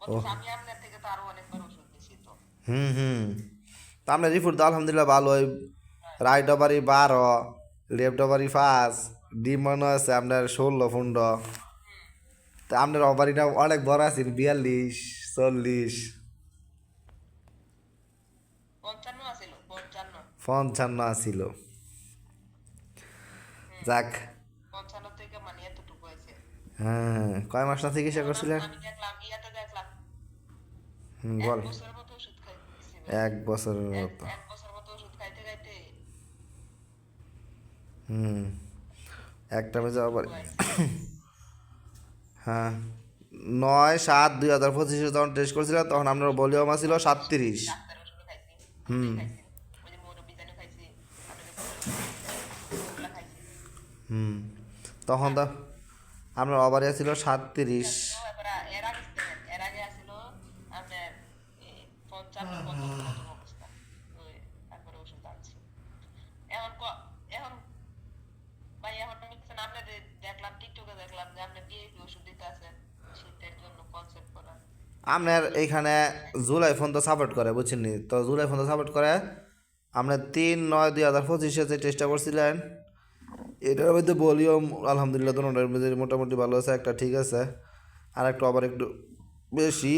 ও হুম হুম। তা আপনার রিপোর্ট তো আলহামদুলিল্লাহ ভালো, ওই রাইট ওভারই 12, লেফট ওভারই 5, ডিম মনে আছে আপনার 16-15। তা আপনার ওভারিটা অনেক বড় আছে, 42, 40, 55 আছিল। যাক। হ্যাঁ, কয় মাস না চিকিৎসা করছিলেন? হুম, বল। 1 বছরের মতো। হুম, একটা মেজে আবার। হ্যাঁ, 9/7/2025 যখন টেস্ট করছিলেন তখন আপনার ভলিউম ছিল 37। হুম হুম। তখন তো আপনার ওভারিয়া ছিল 37। আপনার এইখানে জুলাই ফোন তো সাপোর্ট করে বুঝছেন নি, তো জুলাই ফোন তো সাপোর্ট করে। আপনার 3/9/2025 যে চেষ্টা করছিলেন, এটার মধ্যে ভলিউম আলহামদুলিল্লাহ দুটোটার মধ্যে মোটামুটি ভালো আছে, একটা ঠিক আছে, আর একটা আবার একটু বেশি।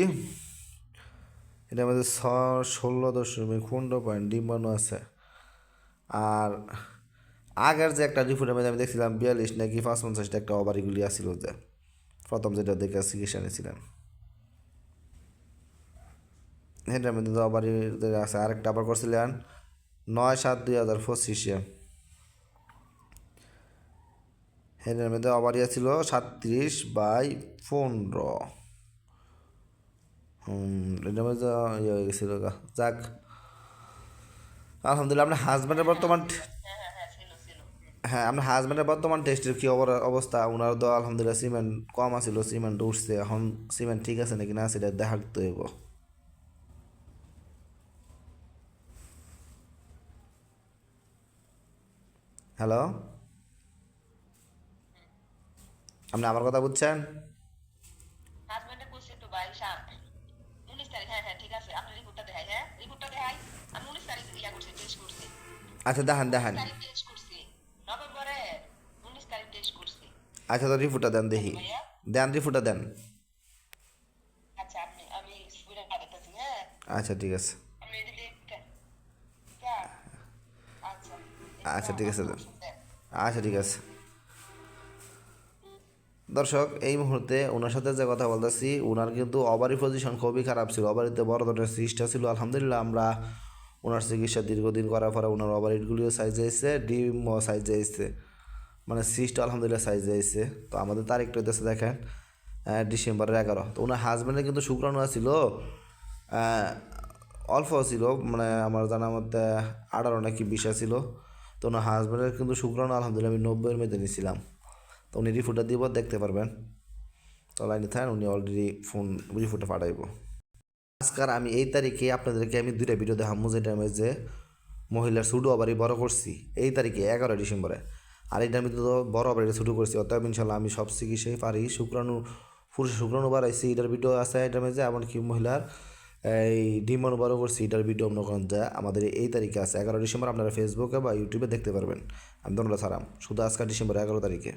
এটার মধ্যে 16.15 ডিম্বাণু আছে। আর আগের যে একটা রিপোর্টের মধ্যে আমি দেখছিলাম 42 নাকি 55 একটা ওভারিগুলি আসছিল, যে প্রথম যেটা দেখে চিকিৎসা নিয়েছিলেন, সেটার মধ্যে তো ওভারি আছে। আরেকটা আবার করছিলেন 9/7/2025, সেটার মধ্যে ওভারি ছিল 37/15। এটার মধ্যে ইয়ে হয়ে গেছিল গা। যাক, আলহামদুলিল্লাহ। আপনার হাজব্যান্ডের বর্তমান, হ্যাঁ আপনার হাজব্যান্ডের বর্তমান টেস্টের কী অবস্থা? ওনার তো আলহামদুলিল্লাহ সিমেন্ট কম আছিল, সিমেন্ট উঠছে, এখন সিমেন্ট ঠিক আছে নাকি না সেটা দেখাতে হইব। হ্যালো, আপনি আমার কথা বুঝছেন? আচ্ছা দেখান দেখান। আচ্ছা, তো রিপোর্টটা দেন দেখি। দেন, রিপোর্টটা দেন। আচ্ছা ঠিক আছে। আচ্ছা ঠিক আছে, দেন। আচ্ছা ঠিক আছে। দর্শক, এই মুহূর্তে ওনার সাথে যে কথা বলতেছি, ওনার কিন্তু ওভারি পজিশন খুবই খারাপ ছিল, ওভারিতে বড় ধরনের সিস্টটা ছিল। আলহামদুলিল্লাহ আমরা ওনার চিকিৎসা দীর্ঘদিন করার পরে ওনার ওভারিগুলিও সাইজে এসছে, ডিমও সাইজে এসছে, মানে সিস্ট আলহামদুলিল্লাহ সাইজে এসছে। তো আমাদের তারিখটা হইতেছে দেখেন, ডিসেম্বরের 11। তো ওনার হাজব্যান্ডের কিন্তু শুক্রাণু ছিল অল্প ছিল, মানে আমার জানা মতে 18 নাকি 20 ছিল। তো ওনার হাজব্যান্ডের কিন্তু শুক্রাণু আলহামদুলিল্লাহ আমি 90-এর মধ্যে নিয়েছিলাম। তো উনি রিপোর্টটা দিব, দেখতে পারবেন। তো লাইনে থাকেন, উনি অলরেডি ফোন রিপোর্টটা পাঠাইব। আজকাল আমি এই তারিখে আপনাদেরকে আমি 2টা ভিডিও দেখাবো, যেটা আমি যে মহিলার শুধু আবারই বড় করছি এই তারিখে 11 ডিসেম্বরে। আর এইটার মধ্যে তো বড় আবার এটা শুরু করছি, অতএব ইনশাল্লাহ আমি সব চিকিৎসাই পারি। শুক্রাণু, পুরুষের শুক্রাণু বাড়াইছি এটার ভিডিও আছে এটার মধ্যে, এমনকি মহিলার এই ডিম্বাণু বড় করছি এটার ভিডিও মনে করেন যে আমাদের এই তারিখে আছে 11 ডিসেম্বর। আপনারা ফেসবুকে বা ইউটিউবে দেখতে পারবেন। আমি ধন্যবাদ ছাড়াম শুধু আজকাল ডিসেম্বর 11 তারিখে।